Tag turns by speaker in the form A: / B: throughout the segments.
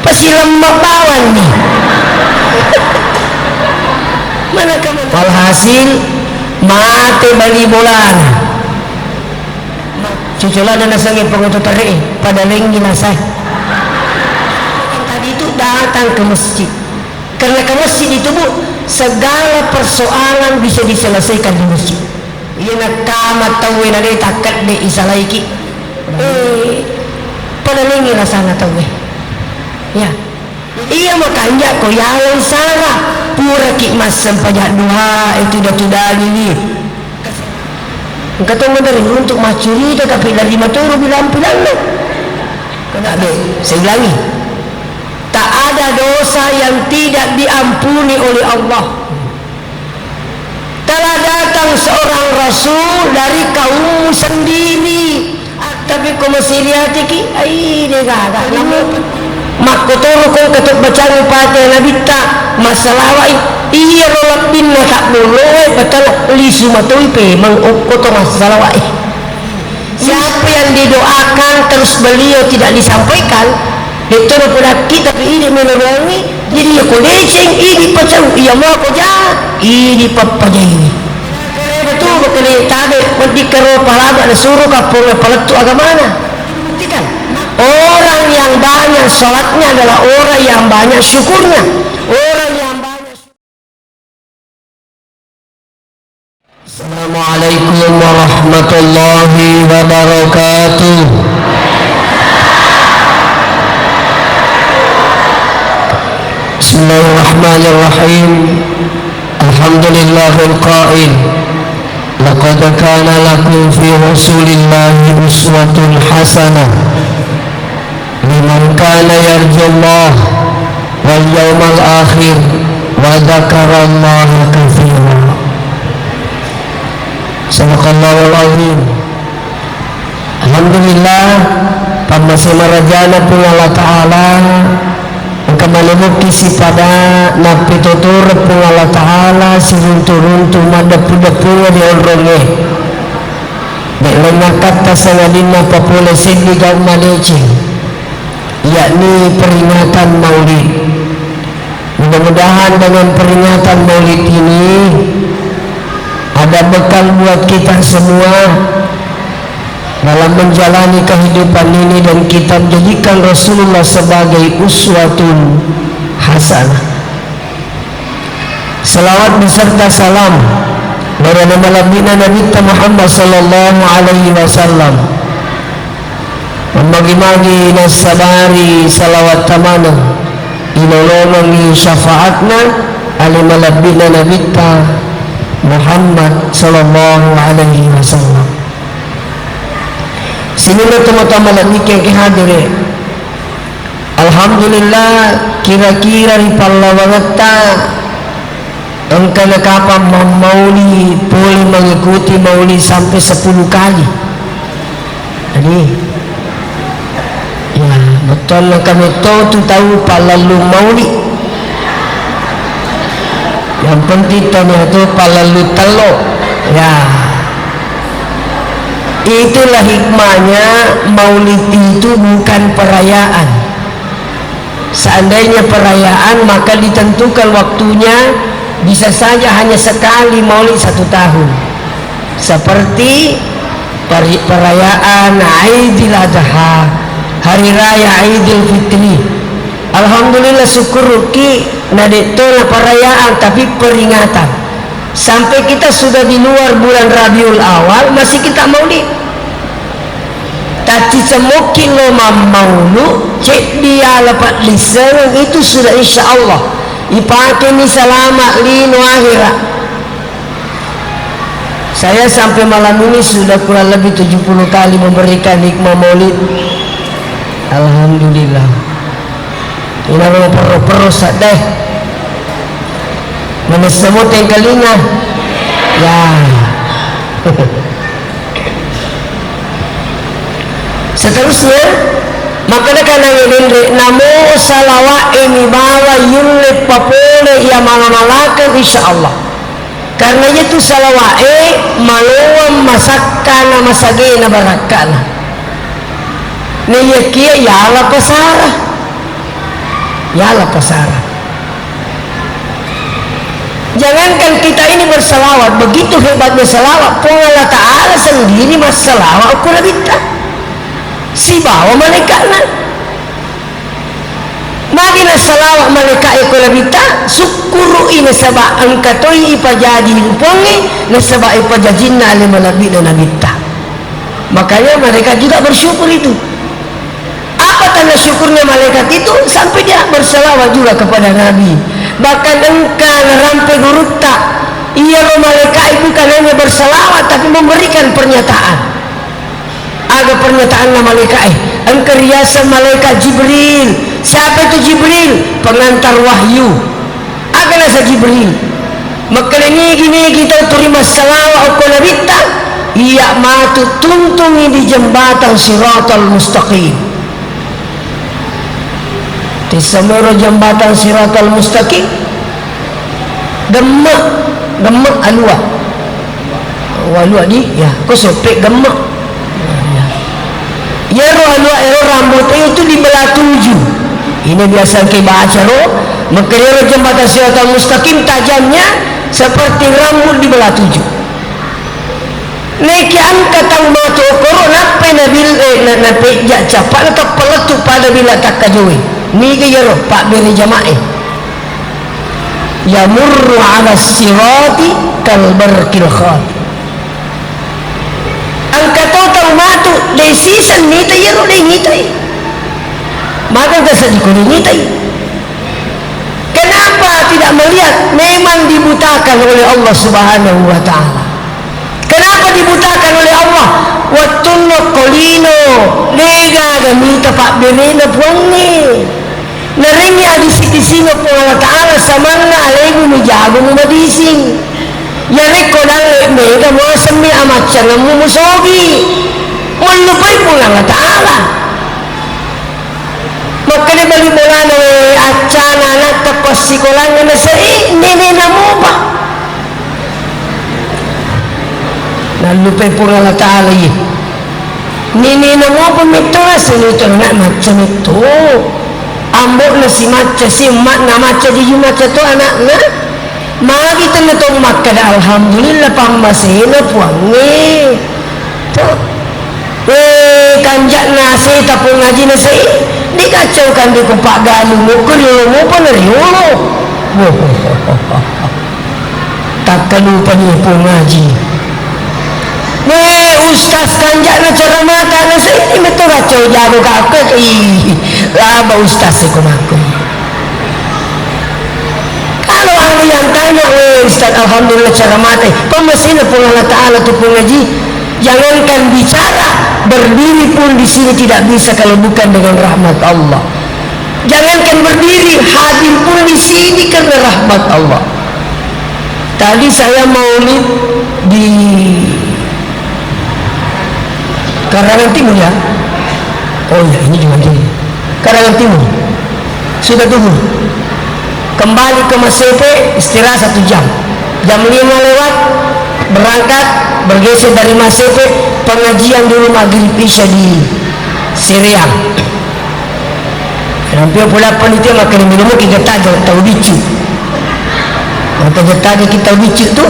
A: pasti lemak bawan nih. Mana kamu? Walhasil mati bali bolan. Cuculah dan nasangi pengutu tarik pada lenggi nasai. Yang tadi itu datang ke masjid. Karena ke masjid itu bu, segala persoalan bisa diselesaikan di masjid. Ia nak kamat tahu yang ada takat de isalaiki. Pada lenggi nasana tahu ya. Iya makanya kau yang salah pura kikmasan pajak duha itu dah tidak ini. Kata dari untuk macuri dah tapi dari maturu bilang-bilang lo. Kena deh, saya ulangi. Tak ada dosa yang tidak diampuni oleh Allah. Telah datang seorang rasul dari kaum sendiri, tapi kau masih lihat iki, ini gak nama. Mak kotor kau ketuk baca upati Nabi tak masalah iya rolak bin tak boleh betul lisu matui pe mengkotor masalah siapa yang didoakan terus beliau tidak disampaikan itu pada kita tapi ini menerangi jadi ya kau leceng ini pacau iya mau kau jahat ini papaja ini betul betul tadi pergi ke roh ada suruh kapur peletu agamana buktikan orang yang banyak sholatnya adalah orang yang banyak syukurnya. Orang yang banyak Assalamualaikum warahmatullahi wabarakatuh. Bismillahirrahmanirrahim. Alhamdulillahil qail laqad kana lakum fi rasulillahi uswatun hasanah liman kana yarjullah wal yawmal akhir wa dzakarallaha katsira. Sadaqallahul azim. Alhamdulillah pamasih marajana pun Allah Ta'ala kembali mukisi pada napi tutur pun Allah Ta'ala siruntu-runtu madapu-dapu di orongnya baik lengakat tasangadina populasi di kaum Malaysia yakni peringatan maulid. Mudah-mudahan dengan peringatan maulid ini ada bekal buat kita semua dalam menjalani kehidupan ini dan kita menjadikan Rasulullah sebagai uswatun hasanah. Salawat beserta salam kepada Nabi Muhammad sallallahu alaihi wasallam. Membagi-bagi nasabari salawat tamanah inolongi syafaatna alimalabina nabita Muhammad sallallahu alaihi wasallam. Sini teman-teman lagi yang hadir. Alhamdulillah kira-kira di pallawagata engkau kapan mauli boleh mengikuti mauli sampai 10 kali. Jadi ya betul kami tahu palalu mauli. Yang penting itu palalu telo. Ya. Itulah hikmahnya maulid itu bukan perayaan. Seandainya perayaan maka ditentukan waktunya, bisa saja hanya sekali maulid 1 tahun. Seperti perayaan Aidil Adha, hari raya Aidil Fitri. Alhamdulillah syukur ki nadetona perayaan tapi peringatan. Sampai kita sudah di luar bulan Rabiul Awal masih kita maulid. Tapi semokin lo maulu cek dia lepat lisan itu sudah insya Allah ipakai ni selamat lino akhirat. Saya sampai malam ini sudah kurang lebih 70 kali memberikan hikmah maulid. Alhamdulillah. Ini orang perlu sadeh. Mana semut yang kalinya ya. Seterusnya makanya karena ini namo salawat ini bawa yulid papole ia malamalaka insyaallah. Karena itu salawat maluam masakana masagena barakana. Nih kia ya Allah pasarah. Yalah pasaran. Jangankan kita ini berselawat, begitu hebatnya selawat, pun Allah Ta'ala sendiri mas selawat aku kita si bawa malaikatnya magina selawat malaikat aku kita syukuru ini sabak angkatoi ipajadi lupongi nasabak ipajajinna alima nabi dan nabita. Makanya mereka juga bersyukur itu. Apa tanda syukurnya malaikat itu? Sampai dia berselawat juga kepada Nabi. Bahkan engkau rampai gurutta, ia malaikat bukan hanya berselawat tapi memberikan pernyataan. Ada pernyataan malaikat engkau riasan malaikat Jibril. Siapa itu Jibril? Pengantar wahyu. Akan asa Jibril. Maka ini kita terima selawat aku nabita. Ia matu tuntungi di jembatan Siratal Mustaqim. Di seluruh jembatan Siratal Mustaqim gemak alua di ya kau sopek gemak ya roh alua rambutnya itu dibelah 7. Ini biasa kita baca roh. Maka jembatan Siratal Mustaqim tajamnya seperti rambut dibelah 7. Neki angkat ang matu okoro nape nape jak capak atau peletup pada bila tak kajowi. Ni ke yaro pak beri jamaah. Yamurru ala sirati kal barqil khat. Angkat tau matu desisan ni ta yaro dei ni tai. Maka kasa dikuni ni tai. Kenapa tidak melihat? Memang dibutakan oleh Allah Subhanahu wa taala. Kenapa dibutakan oleh Allah? Wattunno kolino lega gamita pak berena puangi narinya di sini po Allah Ta'ala samanga alaihi mujabu mumadising yari kodang mega mo sami amat canam musogi mulupay po Allah Ta'ala. Makanya bali mula na acana anak tapos sikolang na sa nene na mo ba nalupay po Allah Ta'ala yun. Nini na mo po mito na sinito na matcha mito. Ambok na si matcha si mat na matcha di yung matcha to anak na. Makita na itong makada alhamdulillah pang masina po ang to. Kanjak na sa tapong ngaji na sa di kacau kan di ko pagalo mo kulo mo pa na riulo. Takalupan niyo po ngaji. Ustaz kanjak na cara mata na sa ini betul kacau jago kakak laba ustaz sekumaku. Kalau ahli yang tanya ustaz alhamdulillah cara mata pemesin pun Allah Ta'ala tu pengaji jangankan bicara berdiri pun di sini tidak bisa kalau bukan dengan rahmat Allah. Jangankan berdiri hadir pun di sini karena rahmat Allah. Tadi saya maulid di Karangan Timur ya. Oh ya ini juga gini. Karangan Timur. Sudah tunggu. Kembali ke Masepe istirahat 1 jam. Jam 5 lewat berangkat bergeser dari Masepe pengajian dulu maghrib isya di Seriang. Hampir pula panitia makan minum kita tahu bicu. Kita tahu kita bicu tu.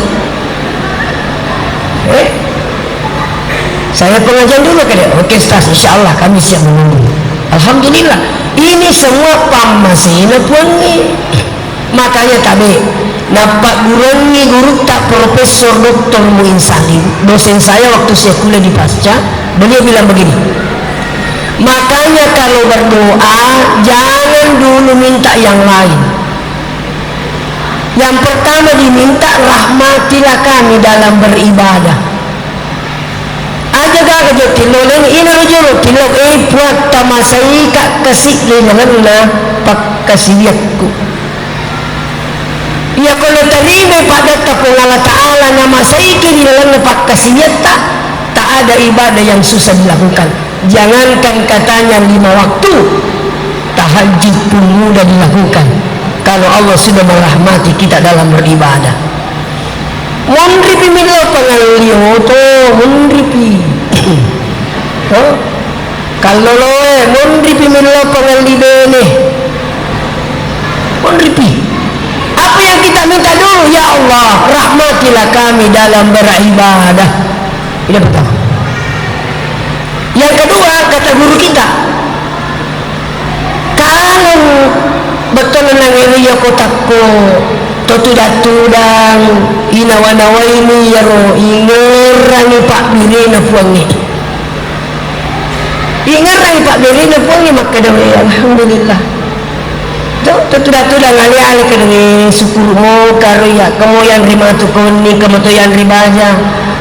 A: Saya pengajian dulu ke dia. Oke Ustaz, insyaAllah kami siap menunggu. Alhamdulillah. Ini semua pamasina puangi. Makanya tadi nampak gurangi guru tak Profesor Dr. Muin Salim, dosen saya waktu saya kuliah di Pasca. Beliau bilang begini. Makanya kalau berdoa jangan dulu minta yang lain. Yang pertama diminta rahmatilah kami dalam beribadah. Aja gak tiloleng ina jolo tilok buat tamasai kak kasih dengan pak kasihku. Ya kalau terima pada tapung Allah Ta'ala nama saya kini dalam pak kasihnya tak ada ibadah yang susah dilakukan. Jangankan katanya 5 waktu, tahajud pun mudah dilakukan kalau Allah sudah merahmati kita dalam beribadah. Mundripi milo pangalio to mundripi to kalau loe mundripi milo pangalibene Ya Allah, rahmatilah kami dalam beribadah. Ini pertama. Yang kedua, kata guru kita, kalau betul nang ya kotakku tudang inawa-nawa ini ya ro ingerangi Pak Birina puangi ingerangi Pak Birina puangi maka dawe alhamdulillah tudang ali-ali kadang syukurmu karo ya kamu yang rima tu koni kamu tu yang ribaja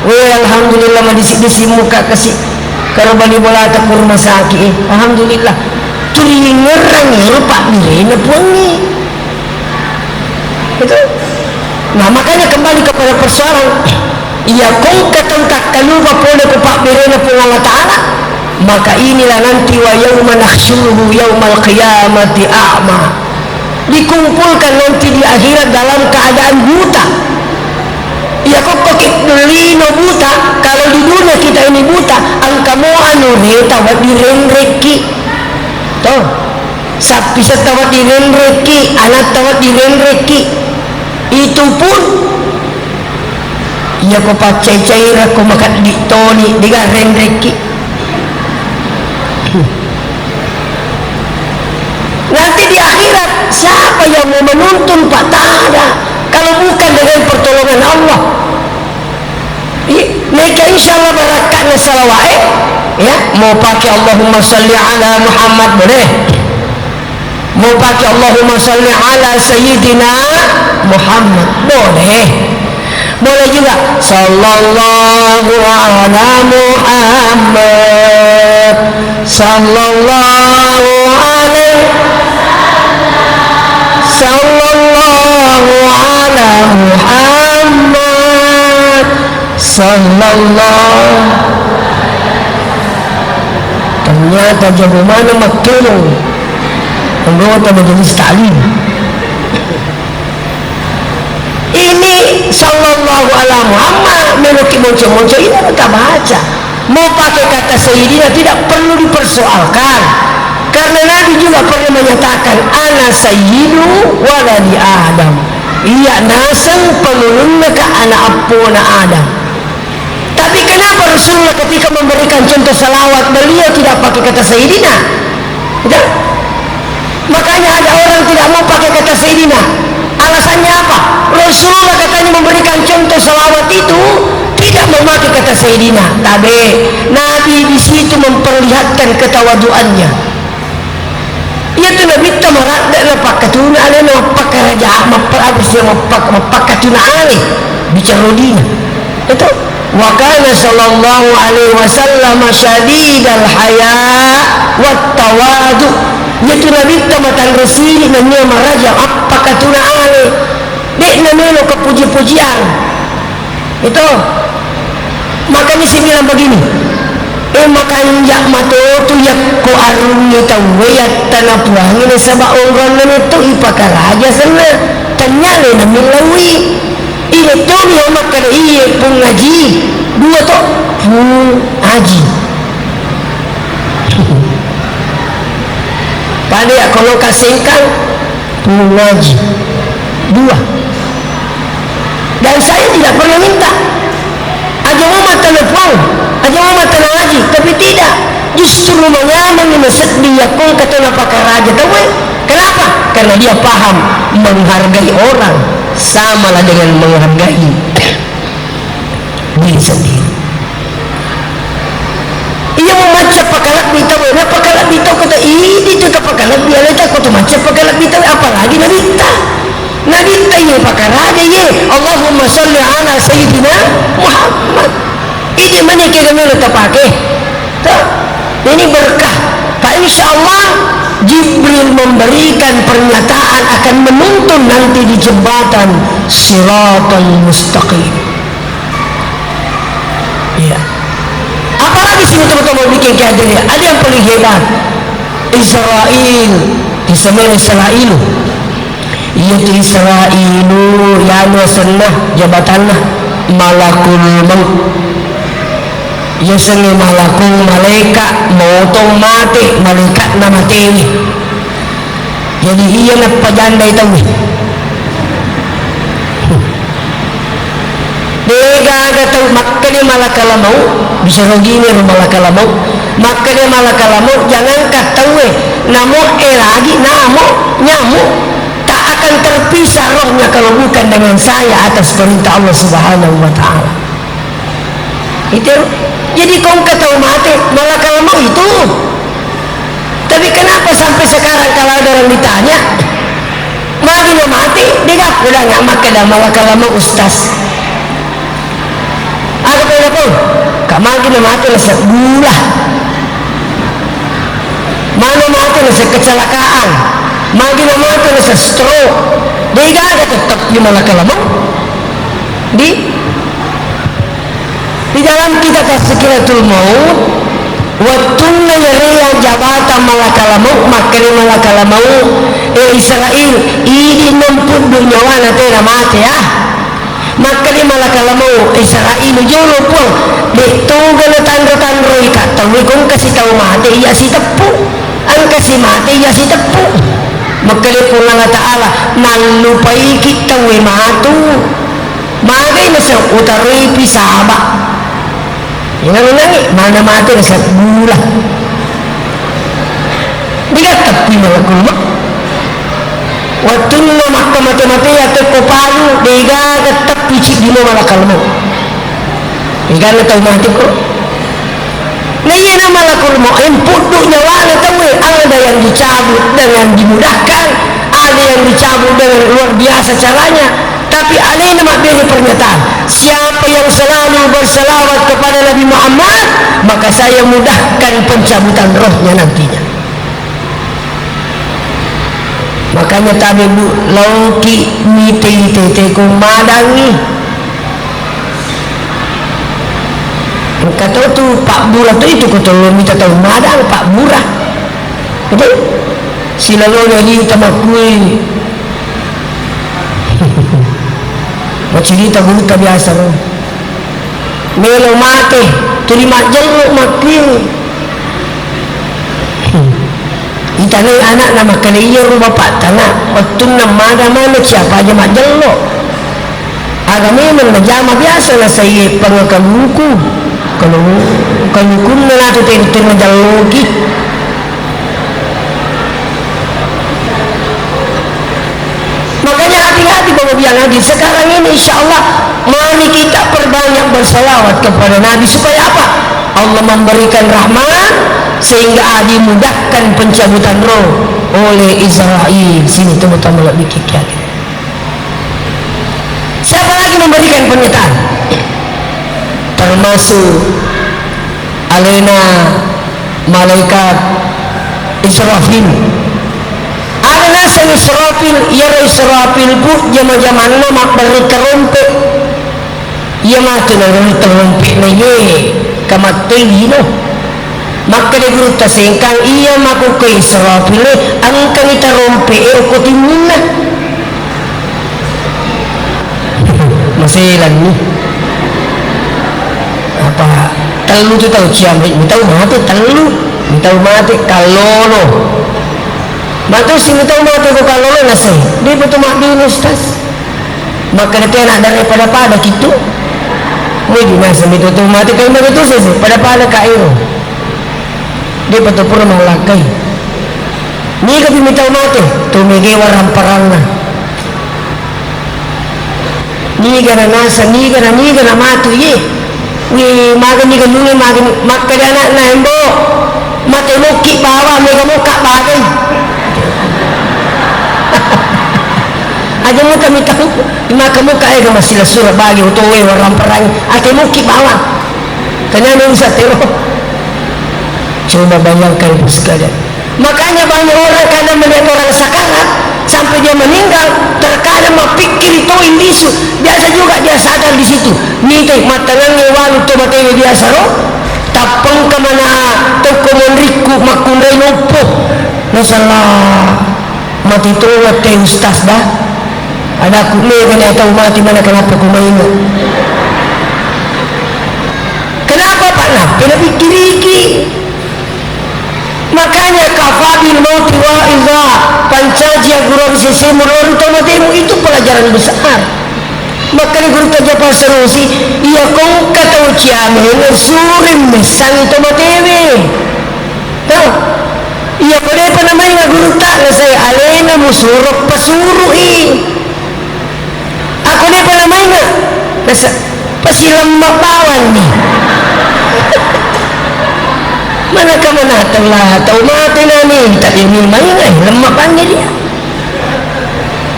A: alhamdulillah madisi muka kasih karo bali bola tak rumah sakit alhamdulillah tuli ngerangi Pak Birina puangi itu. Nah makanya kembali kepada persoalan ya kau ketentak kaluba pole ke Pak Birina pun Allah Ta'ala, maka inilah nanti wa yawma nakhsyuruhu yawmal qiyamati a'ma, dikumpulkan nanti di akhirat dalam keadaan buta. Ya kok lino buta, kalau di dunia kita ini buta angkamu anu tawat direnreki toh sapi setawat direnreki anak tawat direnreki itu pun ya ko pacai-cair ko makat ditoni dengan renreki nanti di akhirat siapa yang mau menuntun Pak? Tak ada kalau bukan dengan pertolongan Allah. Mereka insyaallah barakatnya salawat ya mau pakai Allahumma salli ala Muhammad boleh, mau pakai Allahumma salli ala Sayyidina Muhammad boleh, boleh juga sallallahu ala Muhammad sallallahu alaihi sallallahu ala Muhammad sallallahu. Ternyata jago mana maktulung anggota majelis ta'lim ini sallallahu ala Muhammad menuki muncul-muncul ini kita baca mau pakai kata Sayyidina tidak perlu dipersoalkan karena Nabi juga pernah menyatakan ana sayyidu waladi Adam, iya nasang penulunnya ke anak apuna Adam. Tapi kenapa Rasulullah ketika memberikan contoh salawat beliau tidak pakai kata Sayyidina? Tidak. Makanya ada orang tidak mau pakai kata Sayyidina. Alasannya apa? Rasulullah katanya memberikan contoh salawat itu tidak memakai kata Sayyidina. Tapi Nabi di situ memperlihatkan ketawaduannya. Ia tu Nabi tamarat dan pakatuna ale no pakaraja mapabisnya mapakatuna ale bicarudina. Itu wa kana sallallahu alaihi wasallam syadidal haya wat tawadu. Yaitu Nabi tamatan resili namanya maraja apakatuna ale dek namanya kepuji-pujian itu. Makanya saya bilang begini makanya yak mato tu yak ko arungnya tahu ya tanah puang ini sabak orang itu ipakaraja sana tanyale na milawi ini tu dia makan iya pun ngaji dua tu pun haji pada ya kalau kasingkan pun ngaji dua dan saya tidak pernah minta aja mama telepon aja mama tenang haji tapi tidak justru mengaman ini sedih ya kong kata napakah raja tahu kenapa? Karena dia paham menghargai orang samalah dengan menghargai diri sendiri. Ia membaca pakalat bitaw na pakalat bitaw kata ini tu pakalat biar kita kau tu macam pakalat bitaw apalagi nabita nabita yang pakaraja ye Allahumma salli ala Sayyidina Muhammad. Ini mana kita nak pakai? Ini berkah. Pak insyaallah Jibril memberikan pernyataan akan menuntun nanti di jembatan Siratal Mustaqim. Ya. Apalagi sini teman-teman bikin kehadiran. Ada yang paling hebat. Israel, disebut Israel. Yaitu Israelu yang senah jabatanlah malakul maut. Ya sengi malakul malaikat motong mati malaikat na mati ini. Jadi iya na pajanda itu. dega tahu makanya malah kalau mau bisa rugi nih malah kalau mau makanya malah kalau mau jangan tahu namun lagi nyamuk tak akan terpisah rohnya kalau bukan dengan saya atas perintah Allah Subhanahu wa Ta'ala. Itu jadi kau tahu mati malah kalau mau itu. Tapi kenapa sampai sekarang kalau ada orang ditanya mati mati dia udah nggak makan malah kalau mau ustaz aku pernah pun kak mati mati rasa gula mana mati rasa kecelakaan mati rasa stroke dia gak tetap di malah kalau mau di dalam kita Tazkiratul Maut waktunya ya jabatan malakal maut makanya malakal maut Israel ini numpuk nyawa nanti mati ya makanya malakal maut Israel jolo pun ditunggu tanda-tanda ikat tahu kung kasih tahu mati ya si tepuk ang kasih mati ya si tepuk makanya pun Allah Ta'ala nalupai kita matu magai nasa utari pisaba yang nangi mana mati rasa gula dia tapi malakul maut waktu nama mati atau kopalu dia tetap picik di malakul maut dia tahu mati kok nah iya nama malakul maut yang puduk nyawa tahu ada yang dicabut dengan dimudahkan ada yang dicabut dengan luar biasa caranya tapi alih nama beri pernyataan siapa yang selalu berselawat kepada Nabi Muhammad maka saya mudahkan pencabutan rohnya nantinya. Makanya tadi bu lauki mite kumadangi kata tu Pak Burah tu itu kata lo minta tahu madang Pak Burah itu silalu dari tamakui cerita buta biasa loh melo mati terima jeluk makin itane anak nama kalian rumah bapak tanah waktu nama mana siapa aja mak jeluk agak memang jama biasa lah saya pengakan buku kalau hukum lah tu tengah jeluk makanya hati-hati kalau biar Nabi sekarang ini insya Allah mari kita perbanyak bersalawat kepada Nabi supaya apa? Allah memberikan rahmat sehingga dimudahkan pencabutan roh oleh Israel. Sini teman-teman lebih kikir. Siapa lagi memberikan pernyataan? Termasuk alena malaikat Israfil. Ada nasa Israfil, ya Israfil bu zaman-zaman nama berterompet. Ia mati dengan terompet na ye kamatay hino. Maka dia beruta sengkang ia maku ke Israfil angkang itarompet kotimuna. Masilan ni. Apa? Telu tu tahu siapa? Tahu mati telu. Tahu mati kalolo. Matu sini tahu mati ko kalolo na say. Di betul mak dinustas. Maka dia nak daripada pada gitu. Mungkin masa itu tu mati kau begitu saja. Pada kairo. Dia betul pura malakai. Ni kau minta mati. Tu mege waram perangna. Ni gara nasa, ni gara matu ye. Ni makan ni kanungi makan anak na embo. Mati muki bawa mega muka bagai. Aja muka minta muka masih lah surah bagi untuk orang perang. Ate muki bawa. Kena bisa teror. Coba bayangkan sekalian. Makanya banyak orang kadang melihat orang sakarat sampai dia meninggal terkadang pikir itu indisu biasa juga dia sadar di situ nite matangan ngewalu to materi biasa roh tapeng kemana toko menriku makundai lupuh masalah mati tu wate ustaz dah ada aku kena tahu mati mana kenapa aku maingat kenapa Pak Nah kena pikir-pikir. Makanya kafabil mauti wa'idha pancajia guru sisi murur tomatemu itu pelajaran besar. maka ni guru taja pasarusi iya kong katau ciame surim santo matewe tahu iya pada apa namanya guru tak na saya alena musurok pasuri aku ni apa namanya nasa pasilam mapawan ni mana ka manatang lah tahu mati na ni tak ini main lemak panggil dia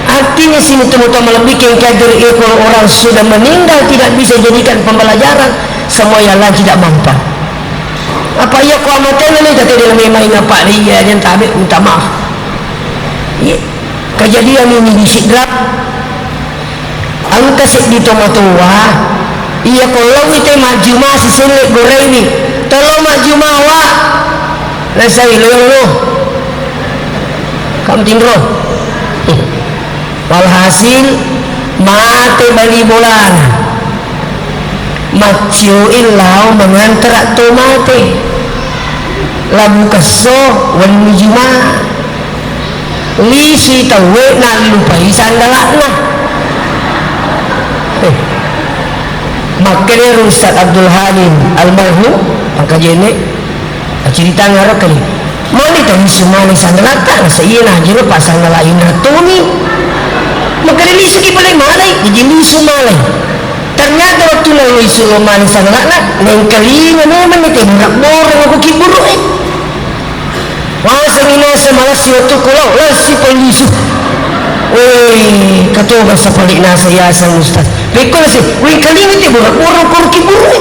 A: artinya sini terutama lebih kader kalau orang sudah meninggal tidak bisa jadikan pembelajaran semua yang lain tidak mampu apa ya kau amatan ni tak ada main apa dia yang tak ambil minta maaf ya. Kejadian ini di Sidrap angka di tomatua iya kalau itu maju masih sulit goreng ni tolong maju mawa lah saya lo kamu tindro walhasil mati bagi bulan macio ilau mengantar tu mati labu keso wan juma lisi tawe nak lupai sandalakna makanya Ustaz Abdul Halim almarhum angka jene cerita ngarok kali mana tadi semua ni sandalakna saya nak jero pasang lain ratuni makanya lisu ki paling malay jadi lisu malay ternyata waktu lang lisu malay sandalakna nang kalinga naman ni tinrak borang ako kiburo wala sa minasa malas yoto kulaw lasi palisu katuwa sa palik nasa yasang ustaz beko na si kalinga ti borang ako kiburo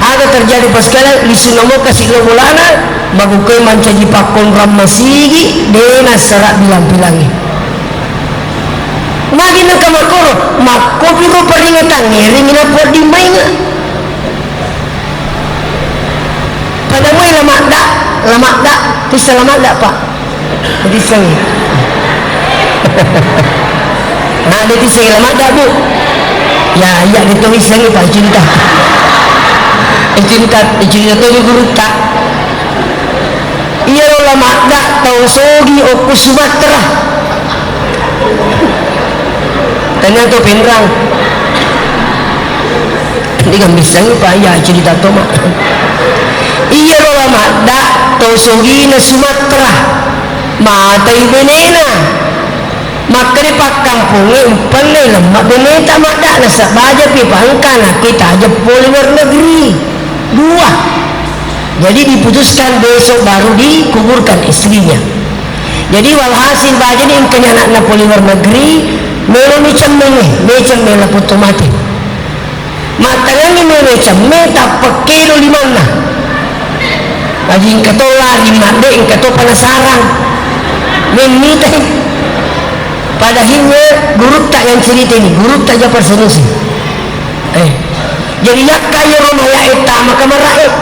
A: ada terjadi pas kala lisu namo kasi lomulana bago ko'y mancaji pakon ramasigi dena sarak bilang-bilangi magi na kamakoro makopiro paringatan ngiring na po di may nga pada mo'y lamak da tisa lamak da pa hindi sangi nah di tisa lamak da bu ya dito isangi pa cinta cinta to di guru tak iya lo lamak da tau sogi o Sumatera tanya tu pinrang ini kan bisa pa ya cerita tu mak iya lo lama dak tosogi na Sumatera matay benena makri pak kampungnya umpan ni lemak beneta mak dak nasa baja pi pangkan kita aja luar negeri dua jadi diputuskan besok baru dikuburkan istrinya jadi walhasil baja ni ingkanya anak luar negeri melo macam mela puto mati matanya ni macam tak pakai lo di mana lagi ingkato lari made ingkato penasaran memita padahal guru tak yang cerita ini guru tak aja persenusi jadi yak kaya rumah ya eta maka meraih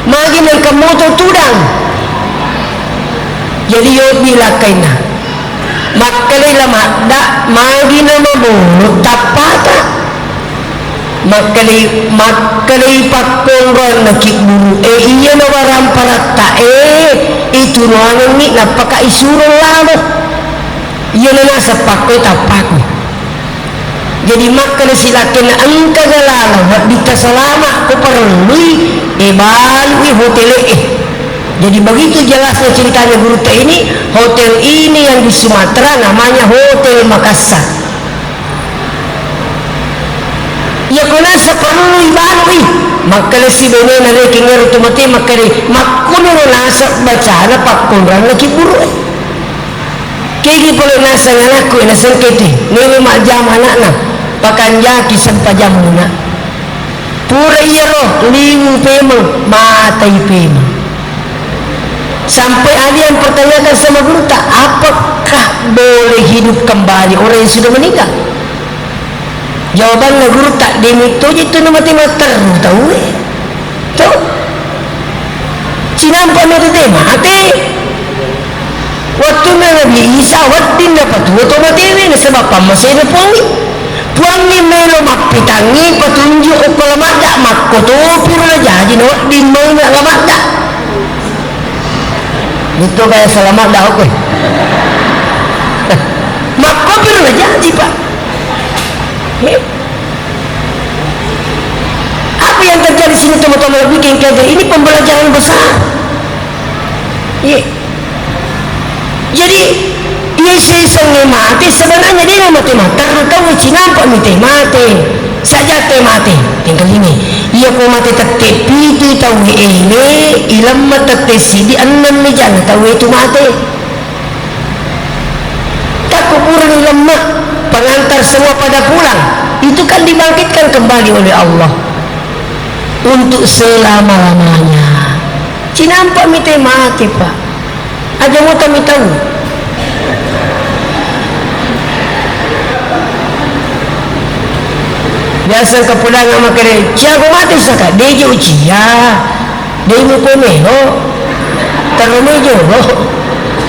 A: magi mereka moto tudang jadi yo bilakaina makalay lamak da magi na mabulut tapata makalay pakongron na kiburu iya na waram parata itu nuangan ni napakaisurong lalo iya na nasa pakoy tapako jadi makalay silakin ang kagalala wat dita salama ko parului balui hotel jadi begitu jelasnya ceritanya guru teh ini hotel ini yang di Sumatera namanya Hotel Makassar ya kuna sa perlu ibanui makanya si bene na reking ngero tumati makanya makuno nasa bacana pakunran lagi buru kaya pala nasa nganaku inasan kiti nini majam anak na pakanja kisang pajam muna pura iya roh lingu pemang matay pemang sampai ada yang pertanyakan sama guru tak apakah boleh hidup kembali orang yang sudah meninggal jawabannya guru tak demito itu mati mater tahu tahu cinampan itu mati waktu Nabi Isa waktu dapat otomatis ini sebab apa masih ada puang ni melo mapitangi petunjuk ukol madak makoto pura jadi no di mana lamat dak itu kayak selamat dah okey makko pura jadi pak Apa yang terjadi sini teman-teman bikin kaget? Ini pembelajaran besar. Jadi Yesus yang mati sebenarnya dia mati terutama cinampak mati saja mati tinggal ini ia ko mati tetepi itu tahu ini ilam mata tesi di enam ni jangan tahu itu mati tak kuburan ilam pengantar semua pada pulang itu kan dibangkitkan kembali oleh Allah untuk selama-lamanya. Cinampak mati pak aja mau tahu biasa kepulang sama kere siapa mati saka dia uji ya dia mau pomelo terlalu jolo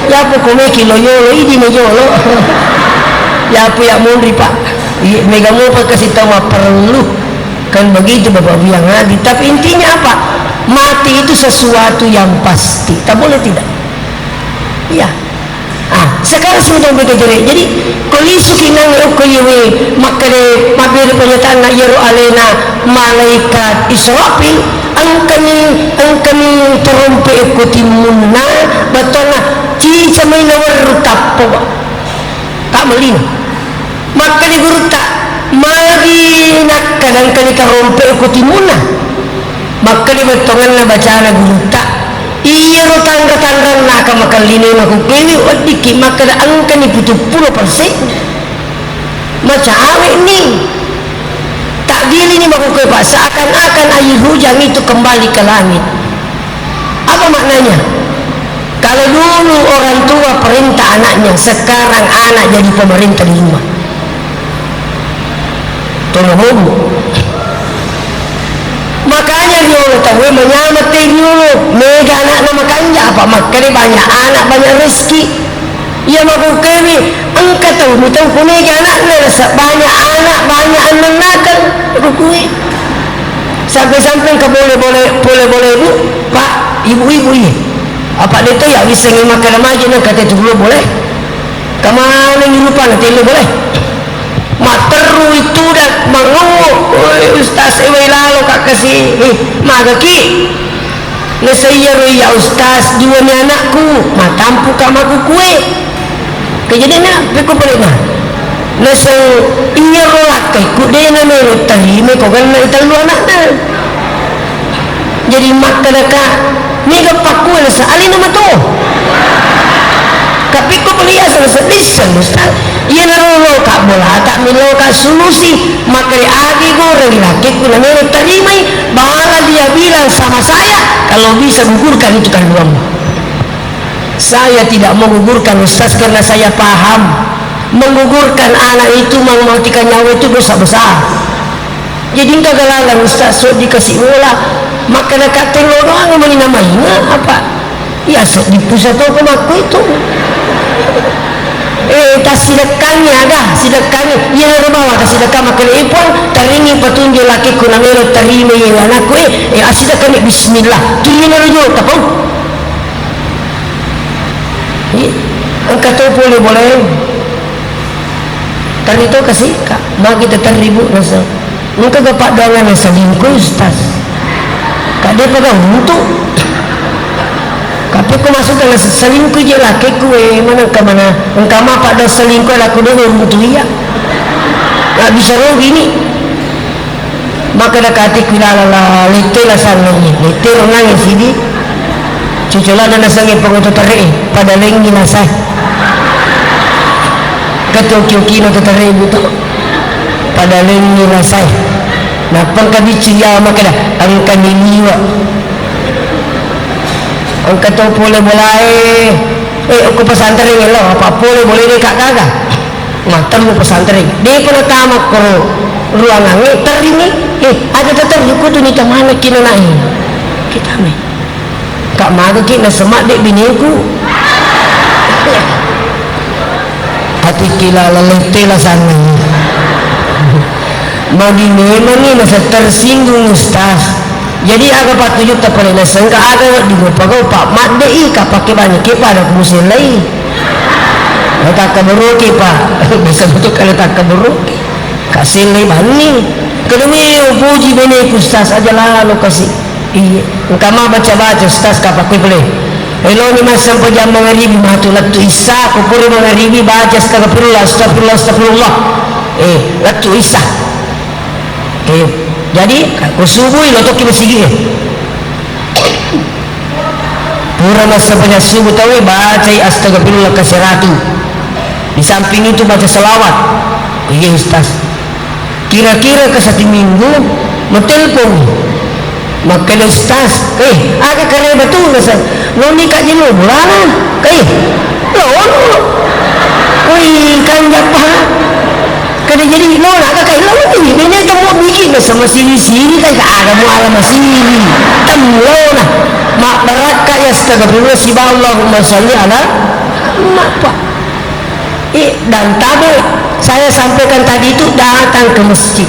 A: ya apa kome kilo yolo ini jolo ya apa yang mundri pak mega mau kasih tahu perlu kan begitu bapak bilang lagi tapi intinya apa mati itu sesuatu yang pasti tak boleh tidak iya sekarang sudah begitu jadi kolisu kinang ukoyewe makare mabir penyataan na yero alena malaikat Israfil angkani terumpe ikuti munna batona ci samay nawar tappo tak melin makani guruta magi nakkan kani terumpe ikuti munna makani batongan na bacana guruta iya lo tangga-tangga naka makalini aku kewi odiki maka angka ni 70% macam awet ni tak dili ni maku pak seakan-akan air hujan itu kembali ke langit. Apa maknanya? Kalau dulu orang tua perintah anaknya, sekarang anak jadi pemerintah di rumah. Tolong makanya dia orang tahu menyamati dulu mega anak nama kanja apa makanya banyak anak banyak rezeki ia maku kami angkat tahu minta mega anak banyak anak banyak anak nakal rukui sampai-sampai ke boleh ibu pak ibu-ibu ini apa itu ya bisa makan aja nak kata itu belum boleh kemana yang lupa nanti boleh materu itu dah mengu ustaz ewe lalu kak kasih magaki nesayaro ya ustaz dua ni anakku matampu kamaku kue kejadian aku pernah nesay iya rolak kay kude na meron tahime ko kan na italo anak na jadi makanaka mega pakuan sa alin naman to tapi ko pelias sa lisan ustaz iya narolo ka bola tak milo ka solusi makanya agi goreng laki ko na meron tarimay bahala dia bilang sama saya kalau bisa gugurkan itu kandunganmu saya tidak mau gugurkan ustaz karena saya paham menggugurkan anak itu mematikan nyawa itu dosa besar jadi enggak galangan ustaz so dikasih bola maka dekat telur doang namanya apa ya di pusat toko aku itu tak sidakannya dah sidakannya ia ada bawa tak sidakan maka ipon taringi petunjuk laki ku namero terima yang anakku asidakan bismillah tujuh narujo tapau angkat tu boleh tadi tu kasih kak mau kita teribu rasa muka bapak doangan yang selingkuh ustaz kak dia pegang untuk tapi aku masuk dengan selingkuh je laki kue mana ke mana engkau apa ada selingkuh aku dulu untuk dia tak bisa rugi ni maka dah kata kilala letelah sana ni letel orang yang sini cuculah dan nasangi pengotot tarik pada lengi nasai katoki no tarik itu pada lengi nasai napang kami cia maka dah angka niliwa angka tu boleh aku pesantren lo apa boleh dia kagak matam aku pesantren dia pernah tamat ke ruangan terini ada tetap aku tu ni mana kena naik kita ni kak maga kita semak dek biniku hati kila leletela sana bagi memang ni masa tersinggung ustaz jadi agak patut tak boleh nasangka agak di gopagau pak mat dei ka pakai banyak ke pada musim lain tak keberuki pak bisa betul kalau tak keberuki kasih bani kedemi puji bini ustaz aja lah lo kasih iya kama baca-baca ustaz kapak boleh elo ni masam pejam mengeribi matulat tu isa kupuri mengeribi baca astagfirullah latu isa jadi aku subuh lo toki bersigi pura masa banyak subuh tahu baca astagfirullah ke 100 di samping itu baca selawat iya ustaz kira-kira ke 1 minggu mentelpon maka ustaz agak kare betul ustaz lo nikah jenuh bulan lo kan japa kada jadi lo nak kai lo ni benya temu bikin sama sini kan ada mu alam sini temu nah mak baraka ya astagfirullah Allahumma shalli ala Muhammad dan tabe saya sampaikan tadi itu datang ke masjid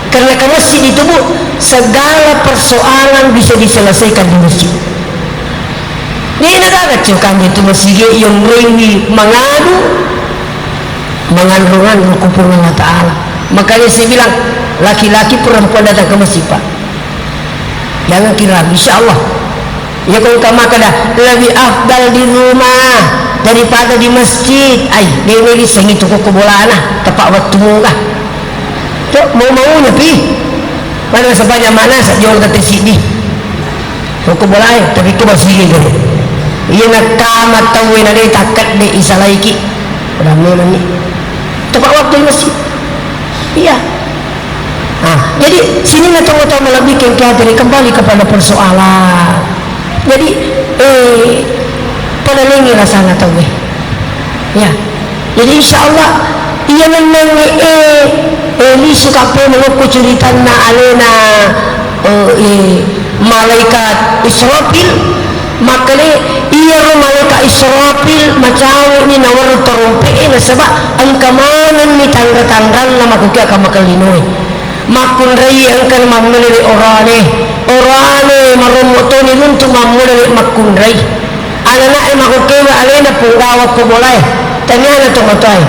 A: karena ke masjid itu bu segala persoalan bisa diselesaikan di masjid ini negara cukan itu masjid yang ringi mengandungan kumpul Allah Ta'ala makanya saya bilang laki-laki perempuan datang ke masjid pak jangan kira insya Allah ya kalau kamu kada lebih afdal di rumah daripada di masjid dia ini sengi tu koko bola tepat waktu mula tu mau-maunya pi pada sebanyak mana saat jual kata sini koko bola tapi tu masih gini iya nak kamat tahu yang ada takat de isa laiki ramai ni tepat waktu di masjid iya jadi sini nak tahu lebih kengkau kembali kepada persoalan jadi pada lengi rasanya tahu ya jadi insyaallah ia memang ini suka pun mengaku cerita na alena malaikat Israfil makanya ia malaikat Israfil macam ni nawar terumpe sebab angkamanan ni tangga-tanggal nama kukia kama kalinoi makun rai angkan mamulai orane marumotoni untuk mamulai makun rai anak-anak yang makukewa alena punggawat ko boleh tanyana to matay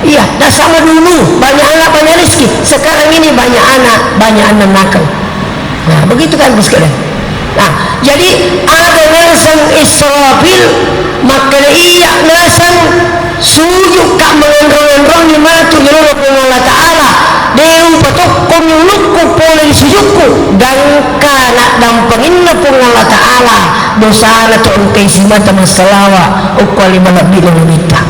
A: iya dah sama dulu banyak anak banyak rezeki sekarang ini banyak anak nakal nah begitu kan bos sekalian nah jadi ada nasan Israfil maka iya nasan sujud kak mengendrong ni matu jero Allah Ta'ala deung patok kumulukku polen sujudku dan kana dampangin na pong Allah Ta'ala dosa na to kay simata masalawa o kwali malabdi ng unita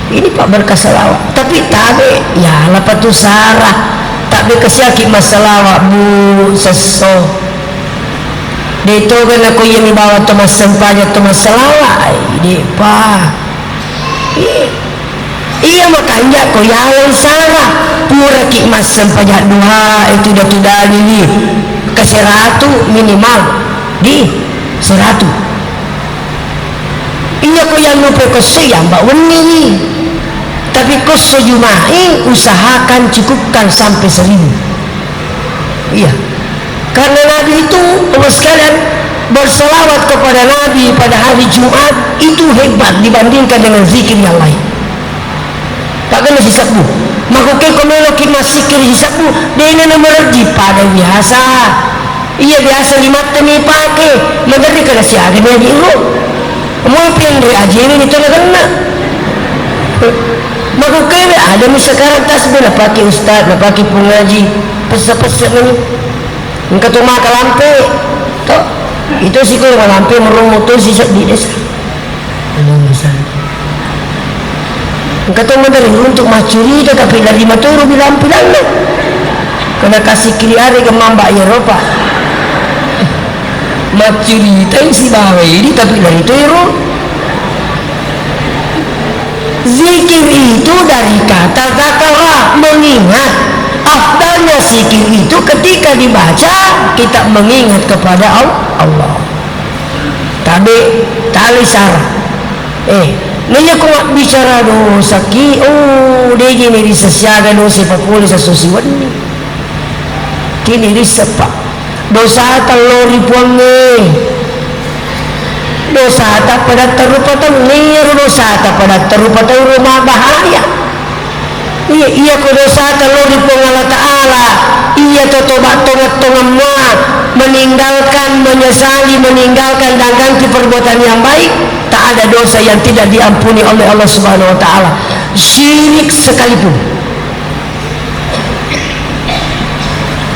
A: ini pak berkah salawat tapi tabi ya lapa tu sarah tabi kasyaki masalawa bu seso dito kan ako yung ibawa to masampanya to masalawa di pa iya makanya ko yawan sarah pura ki masampanya duha itu dah tudali ni ke 100 minimal di 100 iya ko yang lupa ko siya mbak wani ni tapi ko sejumai usahakan cukupkan sampai 1000 iya karena Nabi itu teman sekalian berselawat kepada Nabi pada hari Jumat itu hebat dibandingkan dengan zikir yang lain tak kena hisapmu makukai komeloki masikir hisapmu dia ini menerji pada biasa iya biasa lima temi pakai mengerti kena siaga dia diurut mau pilih aja ini itu nak kena makukai ada sekarang tasbih nak pakai ustaz nak pakai pengaji pesan-pesan ini engkau tu makan lampe toh itu sih kalau lampe merumutu sih di desa engkau tu mandiri untuk macuri dah tapi dari maturu bilang lah kena kasih kiri hari ke mamba Eropa macuri itu si bawa ini tapi dari itu Eropa zikir itu dari kata zakarah mengingat afdalnya zikir itu ketika dibaca kita mengingat kepada Allah tapi tali sarah nanya ko bicara dosa ki dia gini di sesiaga dosa papuli sa susiwan ni kini di sepak dosa talori puangi dosa tak pada terupatang niru dosa tak pada terupatang rumah bahaya Iya ko dosa telur pong Allah Ta'ala. Iya tobat tonga meninggalkan, menyesali, meninggalkan dan ganti perbuatan yang baik. Tak ada dosa yang tidak diampuni oleh Allah Subhanahu Wa Ta'ala, syirik sekalipun.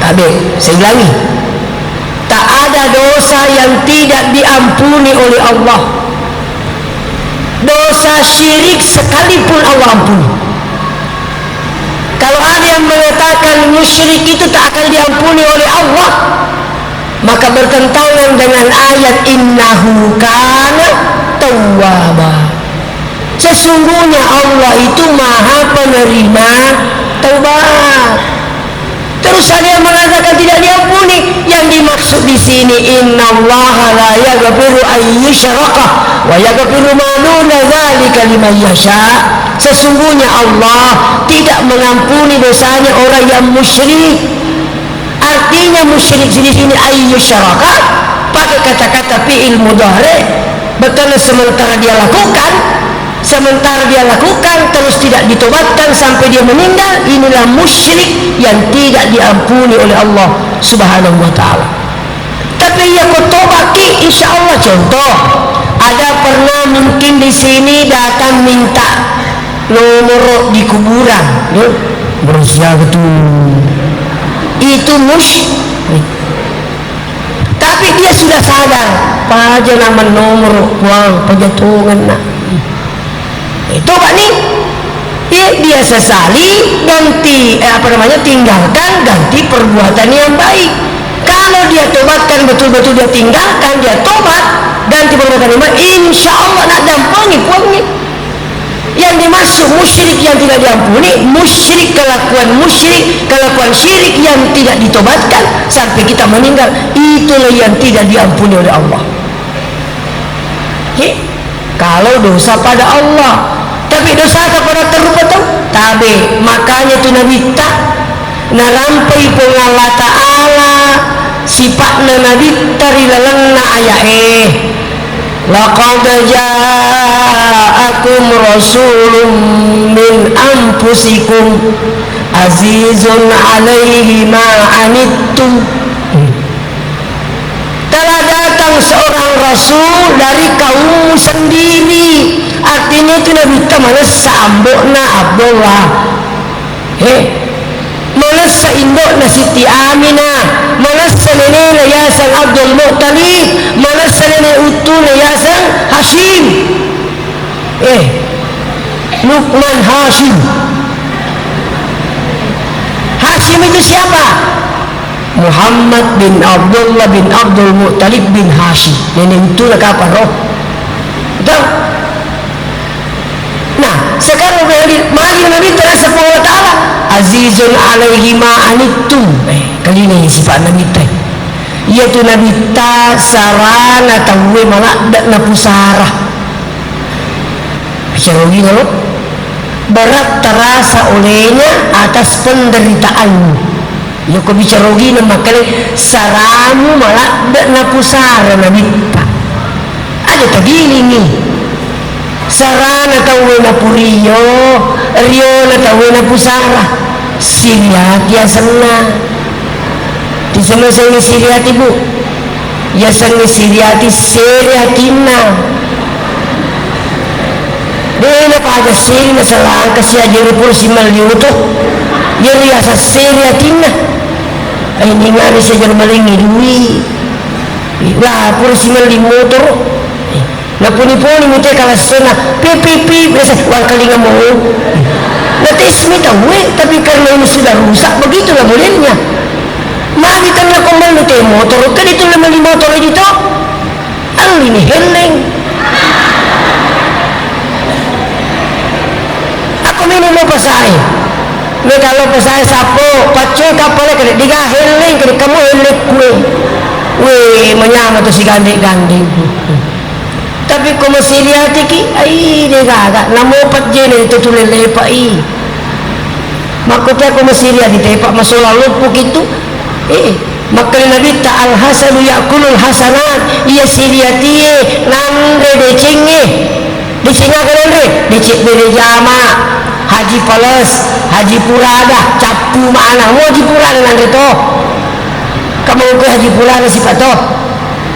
A: Tapi saya ulangi, tak ada dosa yang tidak diampuni oleh Allah. Dosa syirik sekalipun Allah ampuni. Kalau ada yang mengatakan musyrik itu tak akan diampuni oleh Allah, maka bertentangan dengan ayat innahu kana tawwaba. Sesungguhnya Allah itu maha penerima taubat. Terus ada yang mengatakan tidak diampuni. Yang dimaksud di sini innallaha la yaghfiru an yushraka wa yaghfiru ma duna dzalika liman yasha. Sesungguhnya Allah tidak mengampuni dosanya orang yang musyrik. Artinya musyrik di sini ayyusyraka pakai kata-kata fi'il mudhari, betul sementara dia lakukan terus tidak ditobatkan sampai dia meninggal, inilah musyrik yang tidak diampuni oleh Allah Subhanahu Wa Ta'ala. Tapi ya kau tobat ki, insya Allah. Contoh, ada pernah mungkin di sini datang minta nomor di kuburan, berusia itu musyrik. Tapi dia sudah sadar, apa aja nama nomor uang penjatuhan nak. Itu Pak nih, dia sesali, tinggalkan, ganti perbuatan yang baik. Kalau dia tobatkan betul-betul, dia tinggalkan, dia tobat, ganti perbuatan yang baik, insya Allah nak dampangi puangnya. Yang dimaksud musyrik yang tidak diampuni, kelakuan syirik yang tidak ditobatkan sampai kita meninggal, itulah yang tidak diampuni oleh Allah. Kalau dosa pada Allah, tapi dosa kepada terlupa tahu tabe, makanya tu Nabi tak narampai pun Allah Ta'ala sifatna Nabi tarilalana ayat laqad ja'akum rasulun min anfusikum azizun alaihi ma anittum. Telah datang seorang rasul dari kaum sendiri. Artinya itu Nabi mana sambokna Abdullah, mana seindokna Siti Aminah, mana senenena Yasan Abdul Muttalib, mana senene utuna Yasan Hashim, Luqman Hashim. Hashim itu siapa? Muhammad bin Abdullah bin Abdul Muttalib bin Hashim. Nenek itu lah kapan roh. Betul? Nah, sekarang mari Nabi terasa Allah Ta'ala azizun alaihi ma'anittum. Kali ini sifat Nabi teh, yaitu Nabi ta sarana tawe malak na pusara. Bicara gini loh, berat terasa olehnya atas penderitaanmu. Ya kau bicara gini makanya saramu malah na pusara Nabi ta. Ada tagini nih. Sarana tawe na puriyo, rio na tawe na pusara. Siriat ya senang. Di sana saya siriat ibu. Ya senang siriati seriatina. Dena pada siri na salah kasih aja repursi maliuto. Ya riasa seriatina. Ini ngari saja malingi duit. Lah pursi malimotor. Na puni-puni mo tayo kalasona pipi biasa wang kalinga mo natis mi tawe tapi karena ini sudah rusak begitulah modelnya. Mari tanah kombal mo tayo motor kan itu naman di motor dito ang ini heleng ako minimo pasahe may kalau pasahe sapo pacoy kapalnya kaya diga heleng kaya kamu heleng kue weh menyama to si gandeng-gandeng. Tapi kung masiriati ki, ay negaga, namupat dyan ito tulelepa makutya kung masiriati, tepa masulalog po kito, makalinabi ta al-hasanu yakulul hasanat, iya siriati, nandre decing decing ka nandre, decik bere jama, haji peles, haji purada, capu mana mau haji purada nanti toh. Kamu ke haji purada sifat toh.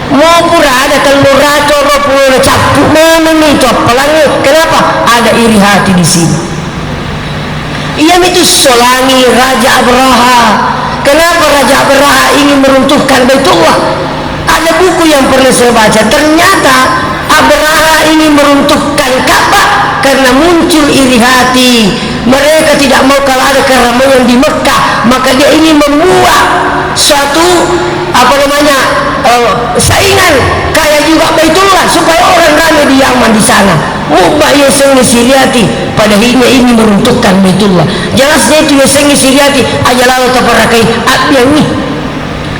A: Mau purada telur raco roh capu mana nih toh pelangi. Kenapa? Ada iri hati di sini. Ia itu Solangi Raja Abraha. Kenapa Raja Abraha ingin meruntuhkan Baitullah? Ada buku yang pernah saya baca. Ternyata Abraha ingin meruntuhkan Ka'bah karena muncul iri hati. Mereka tidak mau kalau ada keramaian di Mekah, maka dia ingin membuat suatu saingan kayak juga Baitullah supaya orang ramai di Yaman di sana. Mubah yang sengi siriati pada hina ini meruntuhkan Baitullah. Jelasnya itu yang sengi siriati aja lalu terperakai abiang nih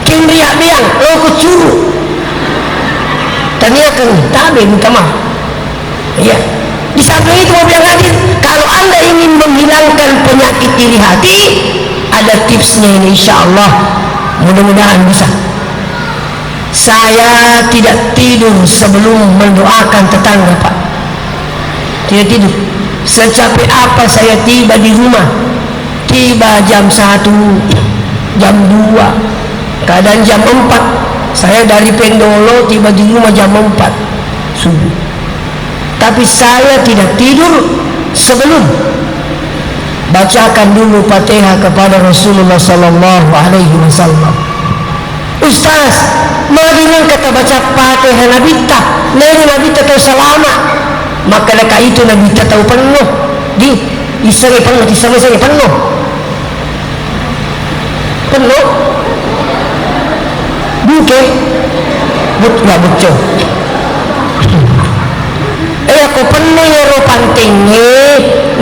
A: kini abiang lo kecuru ternyata tabe minta maaf ya. Di samping itu mau bilang hadis, kalau anda ingin menghilangkan penyakit iri hati, ada tipsnya ini, insya Allah mudah-mudahan bisa. Saya tidak tidur sebelum mendoakan tetangga, Pak. Tidak tidur. Secapek apa saya tiba di rumah, tiba jam 1, jam 2, kadang jam 4. Saya dari Pendolo tiba di rumah jam 4 subuh. Tapi saya tidak tidur sebelum bacakan dulu Fatihah kepada Rasulullah sallallahu alaihi wasallam. Ustaz, Madinah kata baca Fatihah Nabi tak, Nabi tak tahu selama. Maka leka itu Nabi tak tahu penuh. Di isari penuh, di sana penuh. Penuh. Buke. Enggak bocor. Aku penuh ya ro pantingnya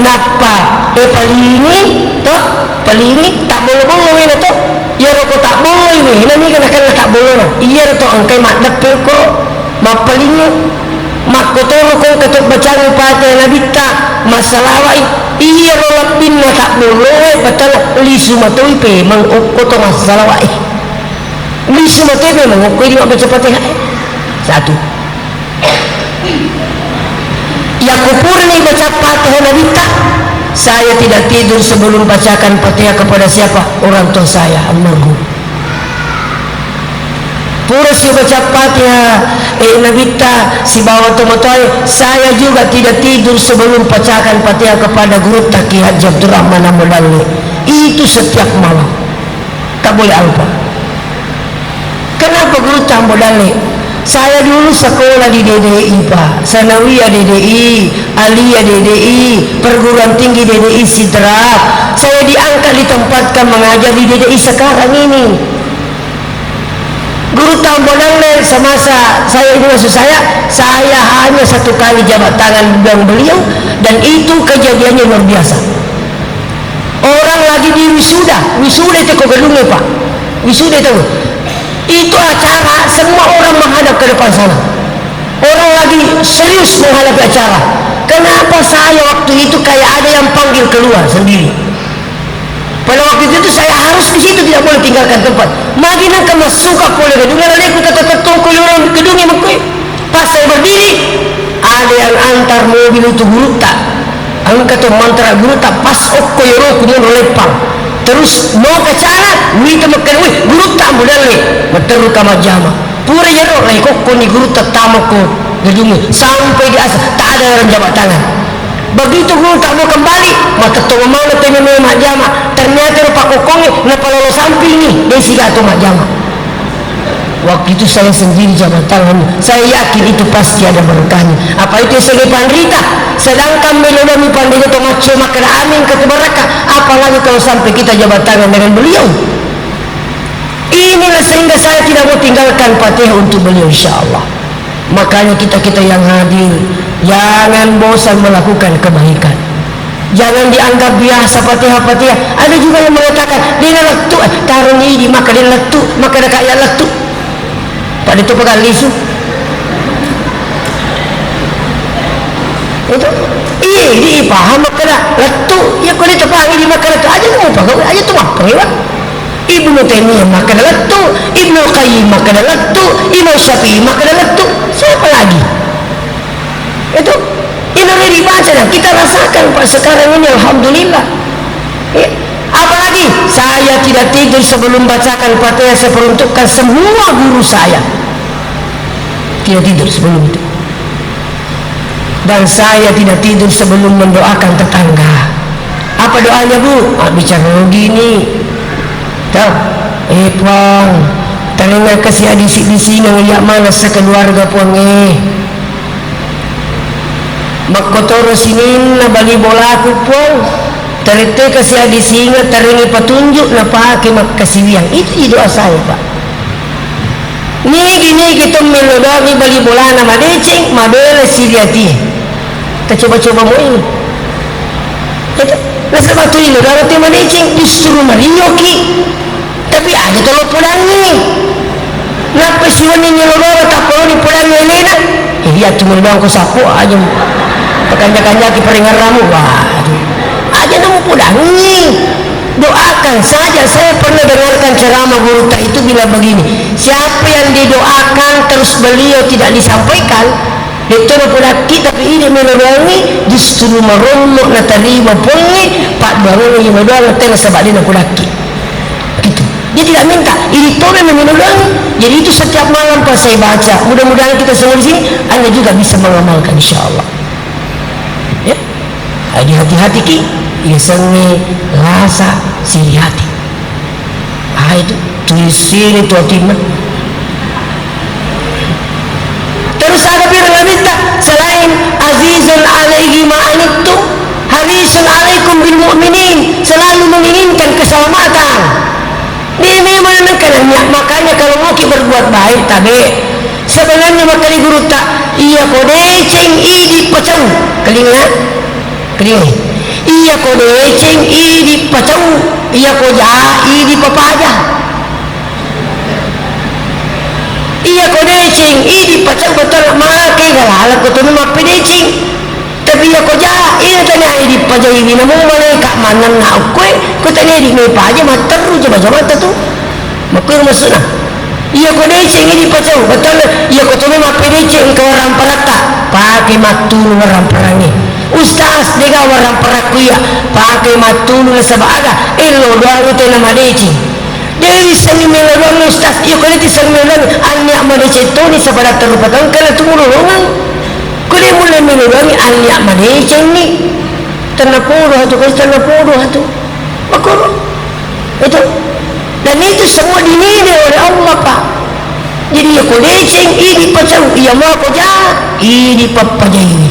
A: napa palingi toh palingi tak boleh ini toh ya ro tak boleh ini nami kan tak boleh iya toh angkai mak dapil ko mak palingi mak kotor ko ketuk bacaan Fatihah Nabi tak masalah iya ro lapin tak boleh betul li sumatoi pe mang kotor masalah wai li sumatoi pe mang ko di baca Fatihah satu. Yang kupurni baca Fatihah Nabi tak, saya tidak tidur sebelum bacakan Fatihah kepada siapa? Orang tua saya, almarhum. Pura si baca Fatihah Nabi tak, si bawa tomotoy, saya juga tidak tidur sebelum bacakan Fatihah kepada guru Taki Haji Abdurrahman Amodali. Itu setiap malam. Tak boleh lupa. Kenapa guru Tak Amodali? Saya dulu sekolah di DDI Pak, Sanawiyah DDI, Aliyah DDI, perguruan tinggi DDI Sidrap. Saya diangkat ditempatkan mengajar di DDI sekarang ini. Guru Tambonang semasa saya ini maksud saya hanya satu kali jabat tangan dengan beliau dan itu kejadiannya luar biasa. Orang lagi di wisuda itu kok gedungnya Pak, wisuda itu acara semua orang menghadap ke depan sana, orang lagi serius menghadapi acara. Kenapa saya waktu itu kayak ada yang panggil keluar sendiri? Pada waktu itu saya harus di situ, tidak boleh tinggalkan tempat. Madinah kamu suka boleh gedungnya lalu aku tetap ketungku gedungnya makui. Pas saya berdiri ada yang antar mobil itu guru tak angkat mantra guru tak pas okko yoro kumun lepang. Terus mau ke cara wita makan guru tak modal ni meteru kama jama pura yero lai kok ni guru tak tamako gedungnya sampai di asal tak ada orang jabat tangan. Begitu guru tak mau kembali maka tu mau tanya mak jama ternyata rupa kokongi napa lolo samping ni desi gato mak jama. Waktu itu saya sendiri jabat tangan, saya yakin itu pasti ada berkahnya. Apa itu sebagai pandita? Sedangkan melodami pandita itu macu makan amin ketebaraka. Apalagi kalau sampai kita jabat tangan dengan beliau. Inilah sehingga saya tidak mau tinggalkan Fatihah untuk beliau insyaAllah. Makanya kita yang hadir jangan bosan melakukan kebaikan. Jangan dianggap biasa Fatihah. Ada juga yang mengatakan dia letu taruh ini maka dia letu maka dia kaya letu. Pada itu pegang lisu itu iya paham makna letu ya kalau itu paham di makna itu aja mau pakai aja tuh apa ya Ibnu Taimiyah makna letu, Ibnu Qayyim makna letu, Imam Syafi'i makna letu, siapa lagi itu ini dibaca Nah, kita rasakan Pak sekarang ini, alhamdulillah. Apalagi saya tidak tidur sebelum bacakan Fatihah, saya peruntukkan semua guru saya. Tidak tidur sebelum itu. Dan saya tidak tidur sebelum mendoakan tetangga. Apa doanya Bu? Bicara begini. Tahu? Pang, telinga kasih adisi-disi ngeliat mana sekeluarga puang makotoro sinin na bali bola aku puang terite kasih adisi nga teringi petunjuk na pakai makasiwiang. Itu doa saya Pak. Nigi gitu melodoni bali bola na madeceng madele siliati. Kita coba-coba mau ini. Itu nasa batu ini darati madeceng justru marioki. Tapi aja kalau pulangi napa siwan ini lororo tak perlu dipulangi elena iya cuma doang ko sapu aja pekanjak-kanjak ki peringar ramu aja namu pulangi. Doakan saja. Saya pernah dengarkan ceramah guru itu bila begini, siapa yang didoakan terus beliau tidak disampaikan itu pulaki tapi ini melodongi justru marunuk na tarima pungi pak baru yang melodongi terus sebalik na pulaki gitu. Dia tidak minta, ini tolong menolong. Jadi itu setiap malam pas saya baca. Mudah-mudahan kita semua di sini Anda juga bisa mengamalkan insyaallah. Ya. Jadi hati-hati ki, ya sengi rasa siri hati. Itu tulis sini tu hatinya. Terus ada bilang minta selain azizun alaihi ma'anittum harisun alaikum bil mu'minin, selalu menginginkan keselamatan. Ini memang karena makanya kalau mau kita berbuat baik tabe sebenarnya makanya guru tak iya kodeceng idi pacau kelingat iya kodeceng idi pacau iya koja idi papaja iya kodeceng idi pacau betul makai galak ko tunu mapedeceng tapi ya koja iya tanya idi pacau ini namu malaikat manan na kue ko tanya idi me paja materu coba-coba tu makui masuna iya ko deceng idi pacau betul iya ko tunu mapedeceng ke orang perata pakai matulu orang perangi ustaz dega orang perakuya pakai matulu sabaga elo doang itu nama deceng dewi sangi melodong ustaz iya ko deti sangi melodong anya madeceng toni sabada terupatan kana tumulungan kuli mulai melodong anya madeceng ni tanapuro hatu kasi tanapuro hatu makuro itu dan itu semua dinilai oleh Allah Pak. Jadi ya kodeceng ini pacau iya mau ko jahat ini papaja ini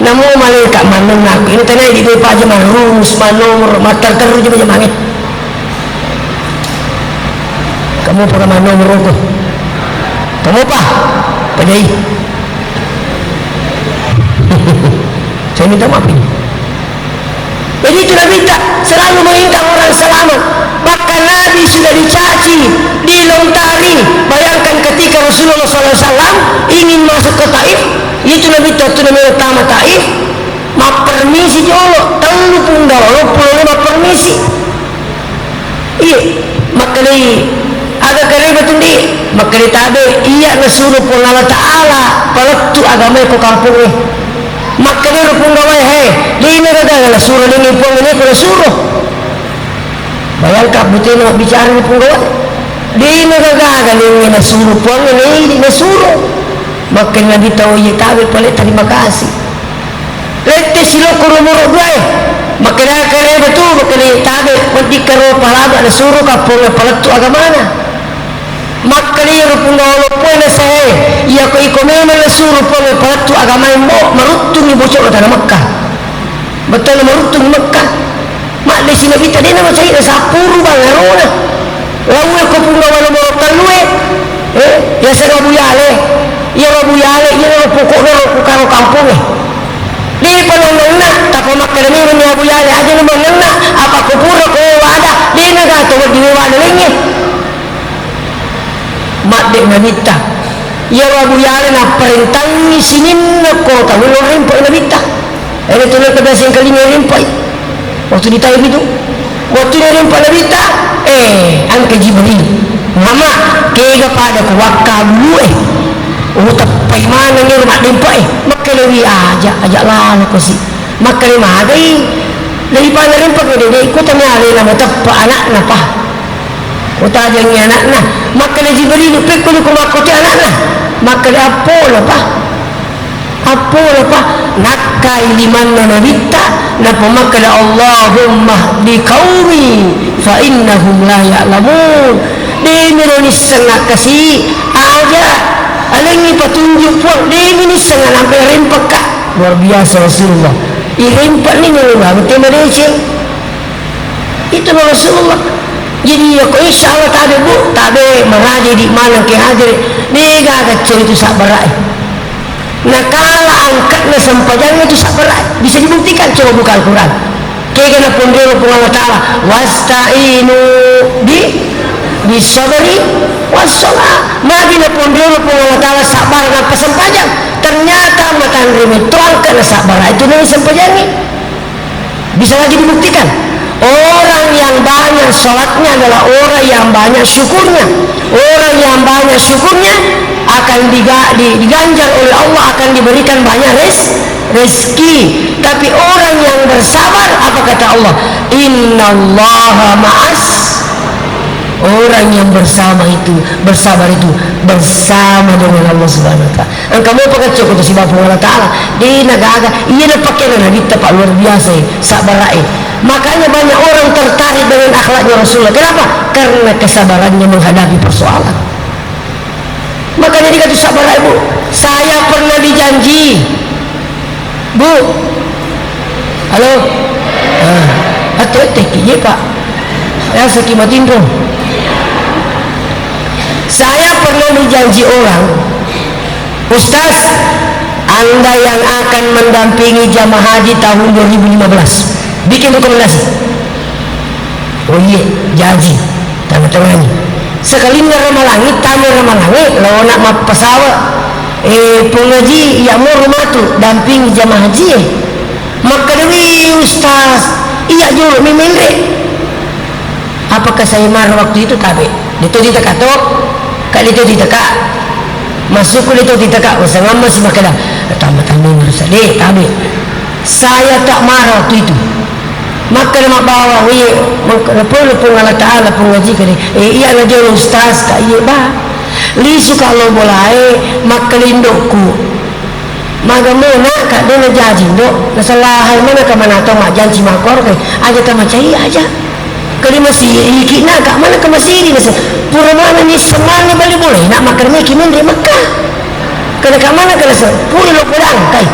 A: namo malaikat manang nak ini tanah di depan aja marus manomor matar terus juga jamangit kamu pernah manomor ko kamu pa pajai saya minta maaf ini. Jadi itu Nabi selalu mengingat orang selamat. Bahkan Nabi sudah dicaci, dilontari. Bayangkan ketika Rasulullah SAW ingin masuk ke Taif, itu Nabi itu namanya utama Taif. Ma permisi jolo, telu punggalo, pulau ma permisi. Iya, makanya ada kare betul di, makanya tabe iya nasuruh pun Allah Taala, palatu agama ko kampung ni. Makanya rupung gawai di negara lah suruh ini pun ini kalau suruh bayangkan betul nak bicara rupung gawai di negara kan ini nak suruh pun ini nak suruh makanya ditahu ya tahu boleh terima kasih lete silo kurumur gue makanya kare betul makanya tahu nanti kalau pahala ada suruh kapung palatu agama mana makanya rupung gawai pun saya iya ko ikomeme la suruh pole palatu agama mo maruttung ni bocor tanah Mekah betul maruttung Mekah mak de sini kita dia nama saya sapuru bangarona lawe ko punga wala mo talue ya sa rabuyale ya rabuyale ya pokok ro karo kampung di panonona tako Mekah ni ni rabuyale aja ni mangna apa ko pura ko wada di naga to di wada lengi mak de nabita ya Abu Yale na perintangi sinin na kota wala rimpai na bita ini tuloy kadasing kali nga rimpai waktu di Taif itu waktu na rimpai na bita ang Jibril mama kaya pada ko wakabu utap pai mana ni rumah dempak maka lewi ajak lah aku si maka ni magai dari pada rempak dia ikut nyari nama tepak anak napa kota jangnya anak nah maka dia diberi lupik kudu kumakoti anak nah maka dia apa nakai liman nabita napa maka dia Allahumma di qaumi fa innahum la ya'lamun dia ni sangat kasih aja alengi petunjuk puak dia ni sangat sampai rempak kak luar biasa Rasulullah rempak ni orang betul Malaysia itu Rasulullah. Jadi aku insyaAllah tak ada bu, tak ada meraja di mana ke hadir dia kacau itu sabarai nah kalau angkatnya sampajangnya itu sabarai bisa dibuktikan coba buka Al-Quran kaya kena pun dia Allah Ta'ala wasta'inu bisabari wassalah madina pun dia Allah Ta'ala sabar dengan pesampajang ternyata makan remit itu angkatnya sabarai itu nih sampajangnya bisa lagi dibuktikan. Orang yang banyak sholatnya adalah orang yang banyak syukurnya. Orang yang banyak syukurnya akan diganjar oleh Allah, akan diberikan banyak rezeki. Tapi orang yang bersabar, apa kata Allah? Innallaha ma'as. Orang yang bersabar itu bersama dengan Allah Subhanahu wa taala. Kamu pakai cukup si Bapak Allah Taala di negara iya nak pakai Nabi tepat luar biasa sabarai. Makanya banyak orang tertarik dengan akhlaknya Rasulullah. Kenapa? Karena kesabarannya menghadapi persoalan. Makanya dikata sabarai bu. Saya pernah dijanji, bu. Halo. Atau iya pak. Saya sekimatin dong. Saya pernah dijanji orang, Ustaz, Anda yang akan mendampingi jamaah haji tahun 2015, bikin rekomendasi. Oh iya, janji, tanda-tanda ini. Sekali Ramalangi, tanya Ramalangi, kalau nak pesawat, pengaji, ya mau rumah tu, dampingi jamaah haji. Maka dewi Ustaz, iya juru, mimindre. Apakah saya marah waktu itu tabe? Itu ditekatok, kali itu ditekak, masuk ke itu ditekak, masa ngamas makalah, tambah-tambah harus ada, tabe. Saya tak marah waktu itu. Maka nama bawa, lepas Allah Taala pengaji kali, iya lah dia Ustaz, tak iya bah. Lisu kalau boleh, maka lindokku. Maka mana kak dia ngejajin dok, kesalahan mana ke mana tahu mak janji makor ke, aja tak macam aja. Kali masih ikut nak kat mana ke masih ini masa pura mana ni semana balik boleh nak makan ni kimen di Mekah kena kat mana kena se pura lo pedang kai